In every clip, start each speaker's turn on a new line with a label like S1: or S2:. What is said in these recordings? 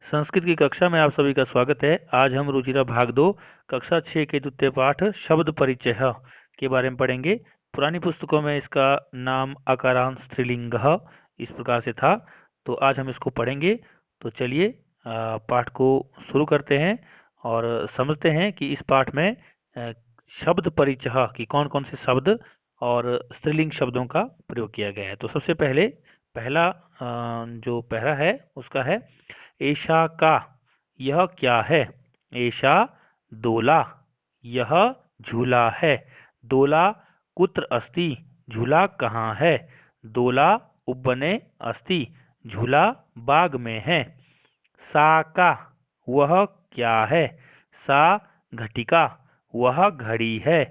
S1: संस्कृत की कक्षा में आप सभी का स्वागत है। आज हम रुचिरा भाग 2 कक्षा 6 के द्वितीय पाठ शब्द परिचय के बारे में पढ़ेंगे। पुरानी पुस्तकों में इसका नाम अकारांत स्त्रीलिंग इस प्रकार से था, तो आज हम इसको पढ़ेंगे। तो चलिए पाठ को शुरू करते हैं और समझते हैं कि इस पाठ में शब्द परिचय की कौन कौन से शब्द और स्त्रीलिंग शब्दों का प्रयोग किया गया है। तो सबसे पहले पहला जो पहला है उसका है एषा का, यह क्या है। एषा दोला, यह झूला है। दोला कुत्र अस्ति, झूला कहाँ है। दोला उपवने अस्ति, झूला बाग में है। सा का, वह क्या है। सा घटिका, वह घड़ी है।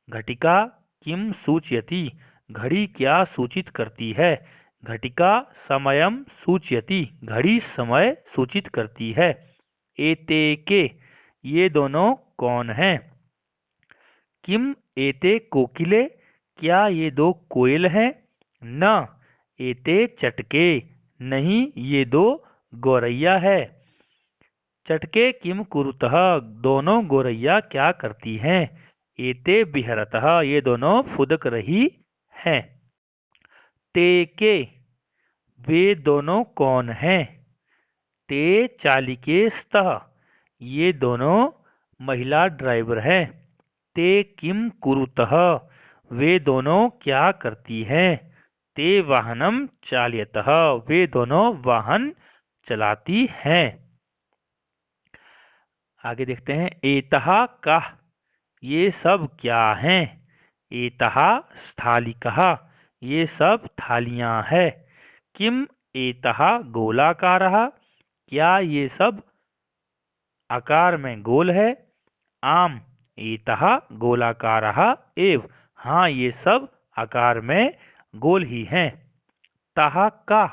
S1: घटिका किम सूचयति, घड़ी क्या सूचित करती है। घटिका समयम सूचयति, घड़ी समय सूचित करती है। एते के, ये दोनों कौन हैं। किम एते कोकिले, क्या ये दो कोयल हैं। न एते चटके, नहीं ये दो गौरैया है। चटके किम कुरुतः, दोनों गौरैया क्या करती हैं। एते बिहरतः, ये दोनों फुदक रही हैं। ते के, वे दोनों कौन हैं। ते चालिके स्तः, ये दोनों महिला ड्राइवर हैं। ते किम कुरुतः, वे दोनों क्या करती हैं। ते वाहनम चालयतः, वे दोनों वाहन चलाती हैं। आगे देखते हैं एतहा का, ये सब क्या हैं। एतहा स्थालिकः, ये सब थालियां है। किम एतहा गोलाकारः, क्या ये सब आकार में गोल है। आम एतहा गोलाकारः एव, हाँ ये सब आकार में गोल ही हैं। तहा का,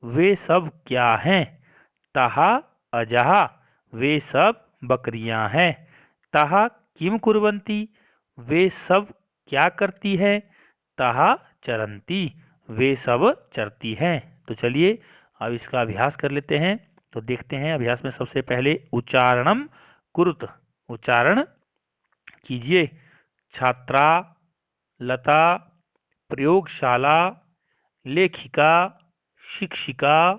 S1: वे सब क्या हैं। तहा अजहा, वे सब बकरियां हैं। तहा किम कुर्वन्ति, वे सब क्या करती है। तहा चरन्ति, वे सब चरती हैं। तो चलिए अब इसका अभ्यास कर लेते हैं। तो देखते हैं अभ्यास में सबसे पहले उच्चारणम कुरुत, उच्चारण कीजिए। छात्रा, लता, प्रयोगशाला, लेखिका, शिक्षिका,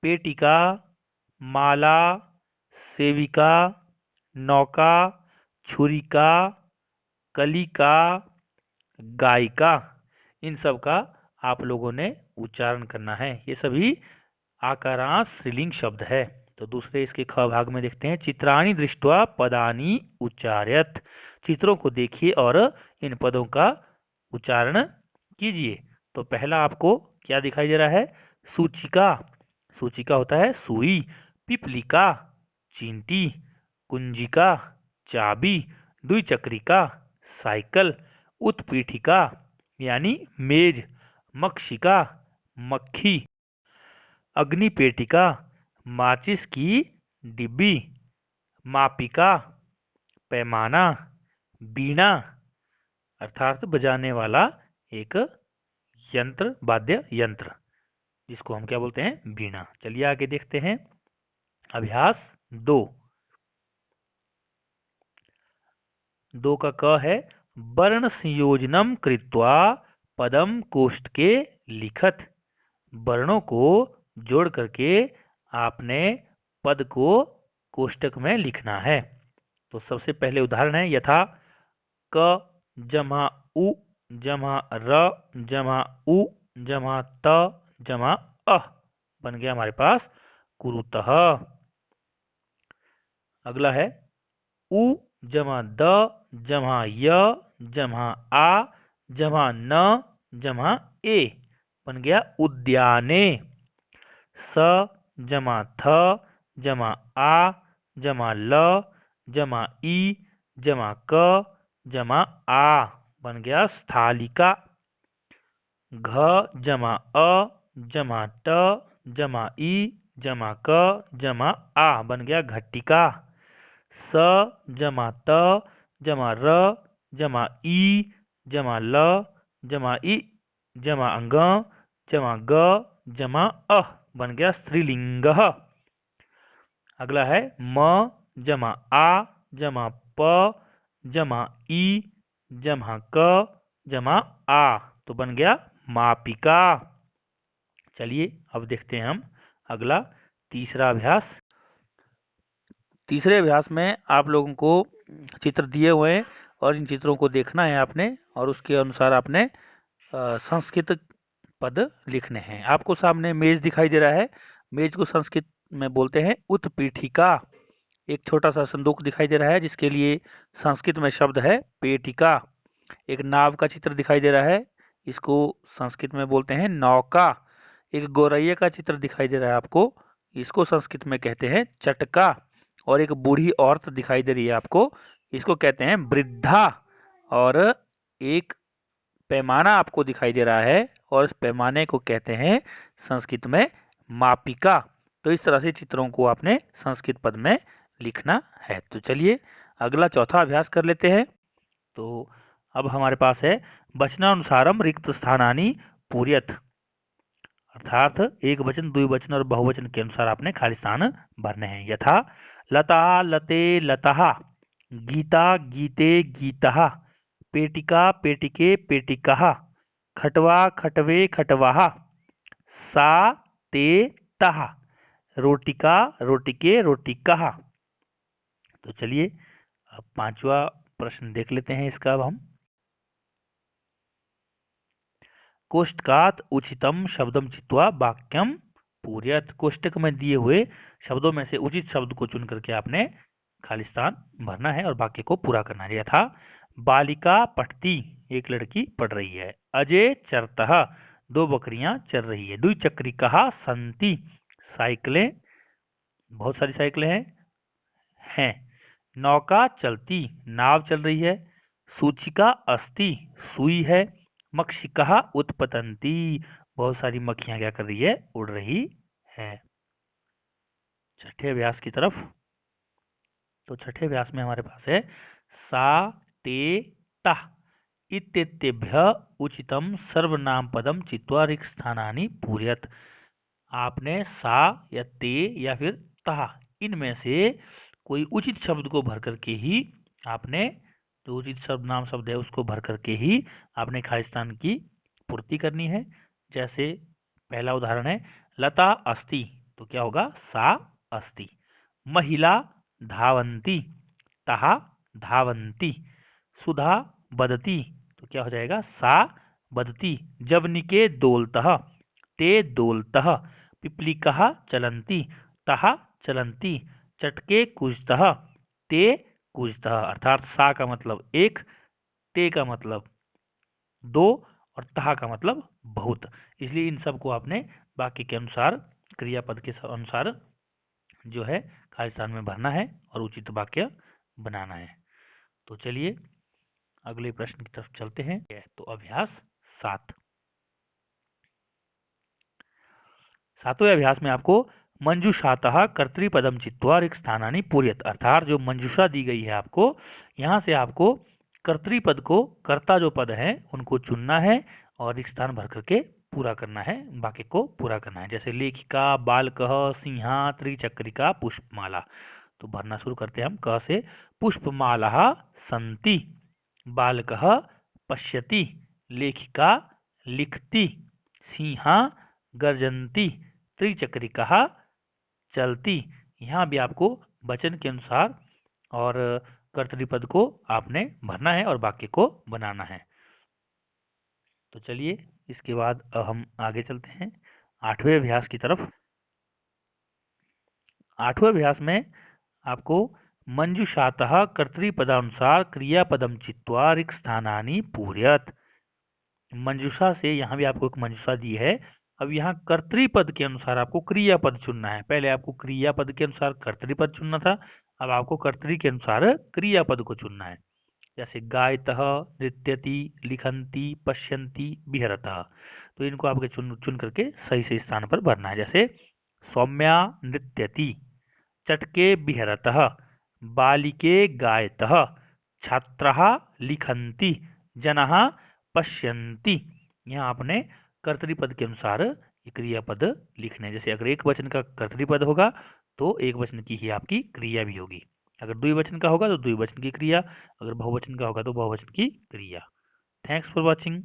S1: पेटिका, माला, सेविका, नौका, छुरिका, कलिका, गायिका, इन सब का आप लोगों ने उच्चारण करना है। ये सभी आकारांत स्त्रीलिंग शब्द है। तो दूसरे इसके ख भाग में देखते हैं चित्राणि दृष्ट्वा पदानि उच्चार्यत, चित्रों को देखिए और इन पदों का उच्चारण कीजिए। तो पहला आपको क्या दिखाई दे रहा है। सूचिका, सूचिका होता है सुई। पिपलिका चींटी। कुंजिका चाबी। द्विचक्रिका साइकिल। उत्पीठिका यानी मेज। मक्षिका मक्खी। अग्निपेटिका माचिस की डिब्बी। मापिका पैमाना। बीणा अर्थात बजाने वाला एक यंत्र, वाद्य यंत्र, जिसको हम क्या बोलते हैं, बीणा। चलिए आगे देखते हैं अभ्यास 2। 2 का क है वर्ण संयोजनम कृत्वा पदम कोष्ठके लिखत, वर्णों को जोड़ करके आपने पद को कोष्टक में लिखना है। तो सबसे पहले उदाहरण है यथा क जमा उ जमा र जमा उ जमा त जमा अह, बन गया हमारे पास कुरुतः। अगला है उ जमा द जमा य जमा आ जमा न जमा ए, बन गया उद्याने। स जमा थ जमा आ जमा ल जमा ई जमा क जमा आ, बन गया स्थालिका। घ जमा अ जमा ट जमा ई जमा क जमा आ, बन गया घट्टिका। स जमा त जमा र जमा ई जमा ल जमा ई जमा अंग जमा ग जमा अह, बन गया स्त्रीलिंग। अगला है म जमा आ जमा प जमा ई जमा क जमा आ, तो बन गया मापिका। चलिए अब देखते हैं हम अगला तीसरा अभ्यास। तीसरे अभ्यास में आप लोगों को चित्र दिए हुए हैं और इन चित्रों को देखना है आपने, और उसके अनुसार आपने संस्कृत पद लिखने हैं। आपको सामने मेज दिखाई दे रहा है, मेज को संस्कृत में बोलते हैं उत्पीठिका। एक छोटा सा संदूक दिखाई दे रहा है जिसके लिए संस्कृत में शब्द है पेटिका। एक नाव का चित्र दिखाई दे रहा है, इसको संस्कृत में बोलते हैं नौका। एक गौरैया का चित्र दिखाई दे रहा है आपको, इसको संस्कृत में कहते हैं चटका। और एक बूढ़ी औरत दिखाई दे रही है आपको, इसको कहते हैं वृद्धा। और एक पैमाना आपको दिखाई दे रहा है और इस पैमाने को कहते हैं संस्कृत में मापिका। तो इस तरह से चित्रों को आपने संस्कृत पद में लिखना है। तो चलिए अगला चौथा अभ्यास कर लेते हैं। तो अब हमारे पास है वचनानुसारम रिक्त स्थानानि पूर्यत, अर्थात एक वचन द्विवचन और बहुवचन के अनुसार आपने खाली स्थान भरने हैं। यथा लता लते लतः, गीता गीते गीतः, पेटिका पेटिके पेटिकः, खटवा खटवे खटवाः, सा ते तः, रोटिका रोटिके रोटिकः। तो चलिए अब पांचवा प्रश्न देख लेते हैं इसका। अब हम कोष्टकात उचितम शब्दम चित्वा वाक्यम पूर्यत, कोष्टक में दिए हुए शब्दों में से उचित शब्द को चुन करके आपने खाली स्थान भरना है और वाक्य को पूरा करना है। यथा बालिका पठती, एक लड़की पढ़ रही है। अजय चरतः, दो बकरियां चल रही है। द्विचक्रिकः सन्ति, साइकिलें, बहुत सारी साइकिलें हैं। नौका चलती, नाव चल रही है। सूचिका अस्ति, सुई है। मक्षिकः उत्पतन्ति, बहुत सारी मक्खियां क्या कर रही है, उड़ रही है। छठे अभ्यास की तरफ। तो छठे अभ्यास में हमारे पास है सा ते तः इत्येतेभ्यः उचितम सर्वनाम पदम चित्वा रिक्त स्थानानि पूर्यत। आपने सा या ते या फिर तः, इनमें से कोई उचित शब्द को भर करके ही आपने, जो उचित शब्द नाम शब्द है उसको भर करके ही आपने खाली स्थान की पूर्ति करनी है। जैसे पहला उदाहरण है लता अस्ति, तो क्या होगा सा अस्ति। महिला धावंती, तहा धावंती। सुधा बदती, तो क्या हो जाएगा सा बदती। जवनिके दोलतः, ते दोलतः। पिपलिकः चलन्ति, तः चलन्ति। चटके कुजतः, ते कुजतः। अर्थात सा का मतलब एक, ते का मतलब दो और तहा का मतलब बहुत। इसलिए इन सब को आपने वाक्य के अनुसार, क्रियापद के अनुसार जो है खाली स्थान में भरना है और उचित वाक्य बनाना है। तो चलिए अगले प्रश्न की तरफ चलते हैं। तो अभ्यास 7। सातवें अभ्यास में आपको मंजूषातः कर्तृपदम चित्वा रिक्त स्थानानि पूर्यत, अर्थात जो मंजूषा दी गई है आपको, यहाँ से आपको कर्तृपद को, कर्ता जो पद है उनको चुनना है और रिक्त स्थान भर करके पूरा करना है, वाक्य को पूरा करना है। जैसे लेखिका बालकः सिंहा त्रिचक्रिका पुष्पमाला। तो भरना शुरू करते हैं हम क से। पुष्पमालाः सन्ति, बालकः पश्यति, लेखिका लिखति, सिंहा गर्जन्ति, त्रिचक्रिकः चलती। यहाँ भी आपको वचन के अनुसार और कर्तृपद को आपने भरना है और वाक्य को बनाना है। तो चलिए इसके बाद हम आगे चलते हैं 8वें अभ्यास की तरफ। 8वें अभ्यास में आपको मंजूषातः कर्तृपदानुसार क्रियापदम चित्वा रिक्त स्थानानि पूर्यत। मंजूषा से यहाँ भी आपको एक मंजूषा दी है। अब यहाँ कर्तृपद के अनुसार आपको क्रियापद चुनना है। पहले आपको क्रियापद के अनुसार कर्तृपद चुनना था, अब आपको कर्तृ के अनुसार क्रियापद को चुनना है। जैसे गायतः नृत्यति, लिखन्ति, पश्यन्ति, विहरतः। तो इनको आपके चुन करके सही सही स्थान पर भरना है। जैसे सौम्या नृत्यति, चटके विहरतः, बालिके गायतः, छात्रः लिखन्ति, जनः पश्यन्ति। यहाँ आपने कर्तृपद के अनुसार ये क्रियापद लिखने। जैसे अगर एक वचन का कर्तृपद होगा तो एक वचन की ही आपकी क्रिया भी होगी। अगर द्विवचन का होगा तो द्विवचन की क्रिया, अगर बहुवचन का होगा तो बहुवचन की क्रिया। Thanks for watching.